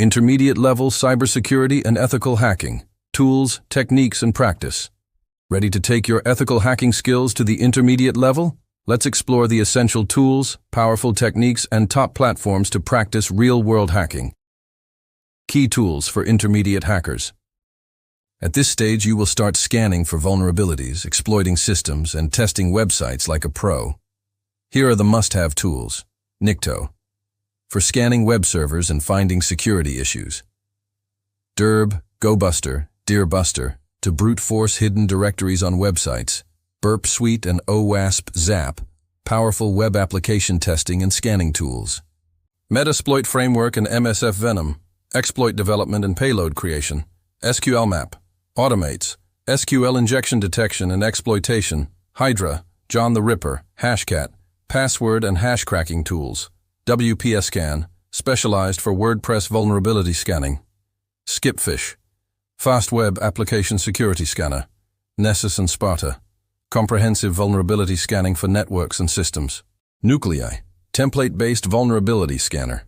Intermediate-level cybersecurity and ethical hacking. Tools, techniques, and practice. Ready to take your ethical hacking skills to the intermediate level? Let's explore the essential tools, powerful techniques, and top platforms to practice real-world hacking. Key tools for intermediate hackers. At this stage, you will start scanning for vulnerabilities, exploiting systems, and testing websites like a pro. Here are the must-have tools. Nikto, for scanning web servers and finding security issues. Derb, GoBuster, DearBuster, to brute force hidden directories on websites. Burp Suite and OWASP Zap, powerful web application testing and scanning tools. Metasploit Framework and MSF Venom, exploit development and payload creation. SQLmap, automates, SQL injection detection and exploitation. Hydra, John the Ripper, Hashcat, password and hash cracking tools. WPScan, specialized for WordPress vulnerability scanning. Skipfish, fast web application security scanner. Nessus and Sparta, comprehensive vulnerability scanning for networks and systems. Nuclei, template-based vulnerability scanner.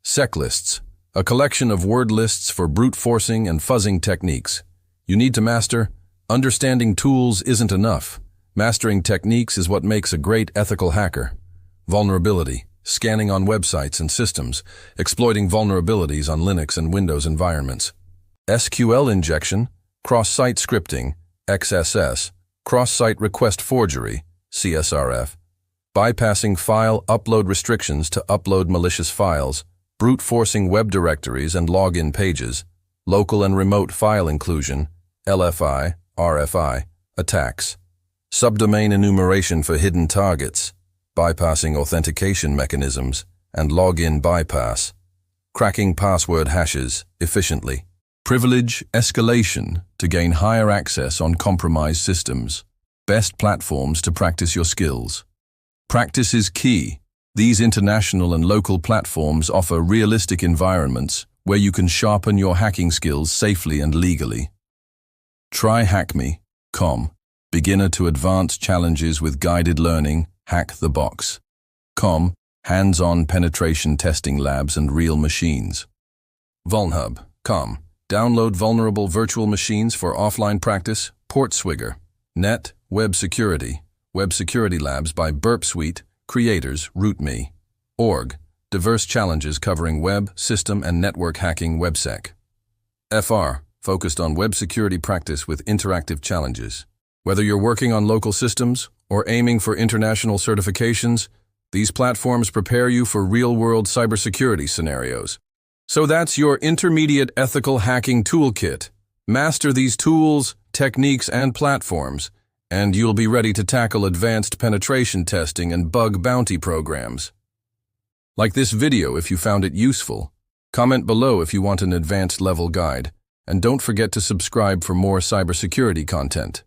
Seclists, a collection of word lists for brute forcing and fuzzing techniques. You need to master. Understanding tools isn't enough. Mastering techniques is what makes a great ethical hacker. Vulnerability, scanning on websites and systems, exploiting vulnerabilities on Linux and Windows environments. SQL injection, cross-site scripting, XSS, cross-site request forgery, CSRF, bypassing file upload restrictions to upload malicious files, brute forcing web directories and login pages, local and remote file inclusion, LFI, RFI, attacks, subdomain enumeration for hidden targets, bypassing authentication mechanisms, and login bypass, cracking password hashes efficiently. Privilege escalation to gain higher access on compromised systems. Best platforms to practice your skills. Practice is key. These international and local platforms offer realistic environments where you can sharpen your hacking skills safely and legally. Try hackme.com. Beginner to advanced challenges with guided learning. Hack the box. Hands-on penetration testing labs and real machines. Vulnhub.com. Download vulnerable virtual machines for offline practice. Portswigger. Net, Web Security Labs by Burp Suite, creators RootMe. Org, diverse challenges covering web, system, and network hacking. WebSec. FR, focused on web security practice with interactive challenges. Whether you're working on local systems or aiming for international certifications, these platforms prepare you for real-world cybersecurity scenarios. So that's your intermediate ethical hacking toolkit. Master these tools, techniques, and platforms, and you'll be ready to tackle advanced penetration testing and bug bounty programs. Like this video if you found it useful. Comment below if you want an advanced level guide, and don't forget to subscribe for more cybersecurity content.